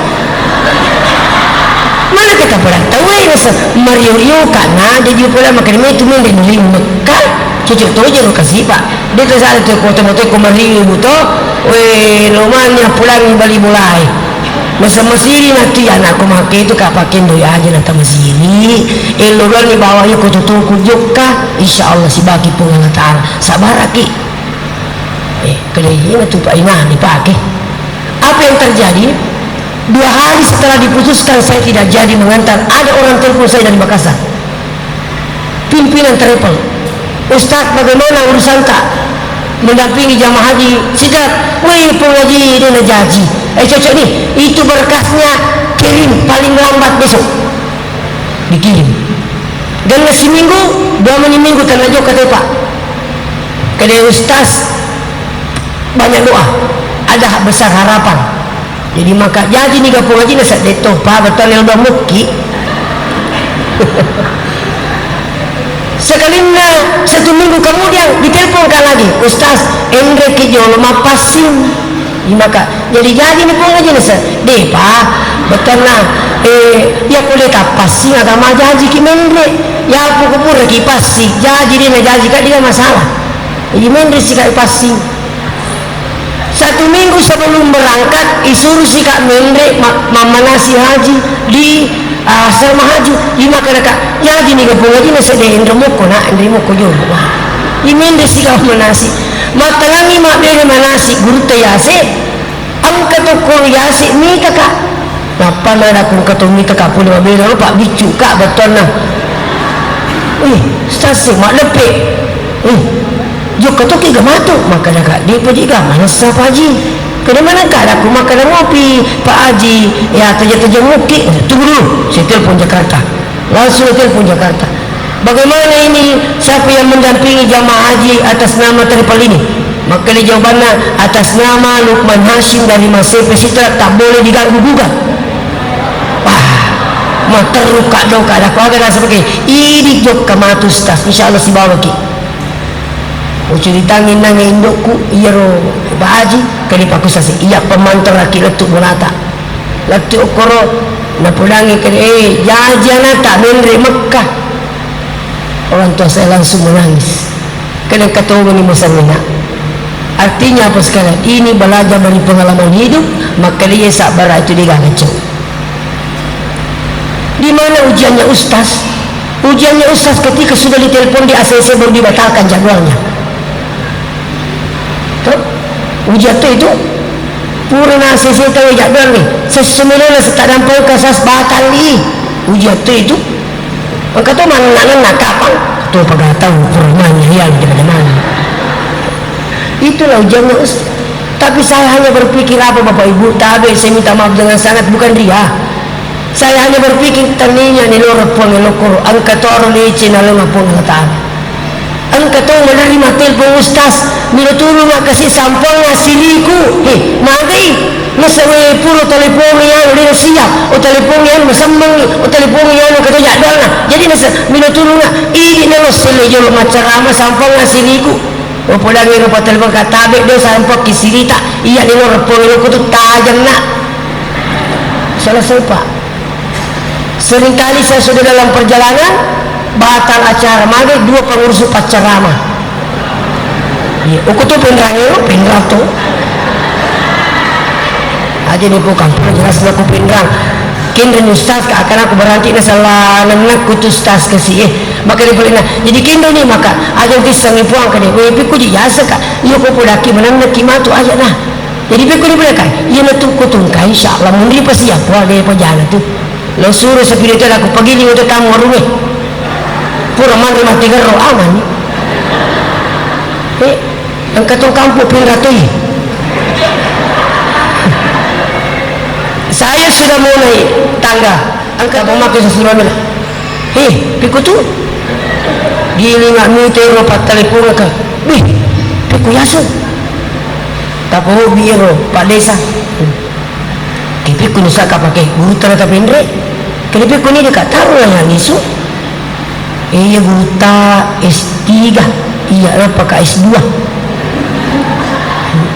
A: mana kita pedang tahu masa Mario karena dia juga pula makan ni tu men di Mekah cucu tu je lo kasih pak dia tu saat tu kota-kota ko Mario tu we romanya pulang balik mulai masa masiri nanti anak aku makai itu kak pakai doi aja nanti masiri eloran ni bawahnya kau tutup kujukka insyaallah si bagi pengalat Ta'ala sabar lagi kelihatan tu pak Inah dipakai apa yang terjadi 2 hari setelah diputuskan saya tidak jadi mengantar ada orang telepon saya dari Makassar pimpinan travel Ustaz bagaimana urusan tak mendampingi jamaah haji sejak wih pengaji dia nak janji cocok ni itu berkasnya kirim paling lambat besok dikirim dan nasi minggu 2 minggu terlaju kata pak kata Ustaz banyak doa ada besar harapan jadi maka jadi ni kapung haji nasa deto pa betul yang dah muki sekalinya 1 minggu kemudian diteleponkan lagi Ustaz Endre kijolo mapasin maka jadi ni pun aja nasa deh pak betul nah ya boleh tapasi agama janji kimendre ya aku pun lagi pasi jadi dia janji kat dia masalah kimendre si kat pasi 1 minggu sebelum berangkat isuruh si kak mendre memanasi haji di asrama haji lima kena jadi ni kapung haji nasa deh endremuko jodoh kimendre si kak manasi matalangi mak beri manasi guru tayase ang katukul yasi mi kakak napa na kung katumi kakak pun beri pak bicu kak betul nah stasi mak lepe juk katuki gamatu maka kakak dia pergi ke mana siapa haji Ke mana kah aku makan ngopi Pak Haji ya terjadi muki. Tunggu dulu, saya telepon Jakarta. Langsung telepon Jakarta. Bagaimana ini, siapa yang mendampingi jamaah haji atas nama Tarifal ini? Maka dia jawabannya atas nama Lukman Hashim dari Masih Pesitra, tak boleh diganggu gugat. Wah, mata ruka doka ada kau ada sebagai ini jok kamatu stas insyaallah si bawa ki. Ucuri tangin nangin indokku iyaro Pak Haji kali paku sasi iya pemantau laki letuk bonata letuk koro na pulangi kali jajan tak menri Mekah. Orang tua saya langsung menangis karena ketemu ini muslimina. Artinya apa sekalian? Ini belajar dari pengalaman hidup, maka dia sabar itu digagaco. Di mana ujiannya ustaz? Ujiannya ustaz ketika sudah ditelepon di ACC baru dibatalkan jadwalnya. Tuh, ujian itu purna ACC tahu jadwal nih. Sesuatu tak dampau kasas batal nih. Ujian itu maka tu mana kapan tu pada tahu purnanya yang di mana. Itulah ujiannya ustaz. Tapi saya hanya berpikir apa Bapak Ibu, tapi saya minta maaf dengan sangat bukan dia. Saya hanya berpikir taninya ni loro pun lokor angka toro leci na loro pun kata. Angka to menerima telepon ustaz, milo turu nak kasih sampel ngasiliku. Magai nasawe puro telepon yang udah siap, o telepon yang masambang, o telepon yang kata jadwal na. Jadi nasa milo turu nak ini nalo sele jolo macarama sampel ngasiliku. O pulang ni rupa telepon kata abek do sampel kisilita. Iya ni loro pun lokor tu tajam nak. Selesai Pak. Seringkali saya sudah dalam perjalanan batal acara maghrib dua pengurus upacara mah. Ya, aku tuh pengrang tuh. Aja nih bukan jelas aku pengrang. Kindren ustaz akan aku berhenti nasalah nenek kutus ustaz kasih maka dia boleh jadi kindren ni maka aja kisah ni puang kan we piku jasa ka yo ko podaki menang nak kimatu aja nah. Jadi piku ni boleh kan ia nak kutung kan insyaallah mundi pasti aku ada perjalanan tu. Lo suruh sepiritual aku pagi ni udah kamu rumah pura man rumah tiga roh aman angkat tong kampung pinratui saya sudah mau naik tangga angkat memakai sesuruh bila piku tu gini nggak minta roh telepon ke piku yasu tak mau biar Pak Desa piku nusa ka pakai guru terata pendre kalau piku ni dekat taruh yang isu iya guru ta S3 iya lah pakai S2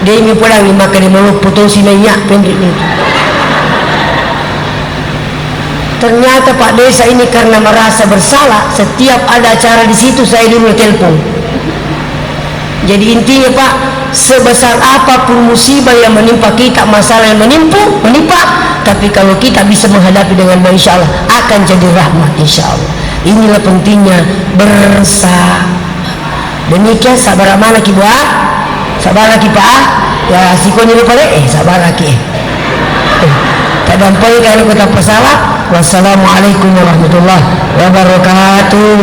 A: dia ini pula makan di malu potong si minyak pendek ni. Ternyata Pak Desa ini karena merasa bersalah setiap ada acara di situ saya dulu telepon. Jadi intinya Pak, sebesar apapun musibah yang menimpa kita, masalah yang menimpa, tapi kalau kita bisa menghadapi dengan baik insyaallah akan jadi rahmat insyaallah. Inilah pentingnya bersabar. Demikian sabar mana ki buat? Sabar lagi Pak. Ya sikonya lupa sabar lagi. Tak dampai kalau kita pesalah. Wassalamualaikum warahmatullahi wabarakatuh.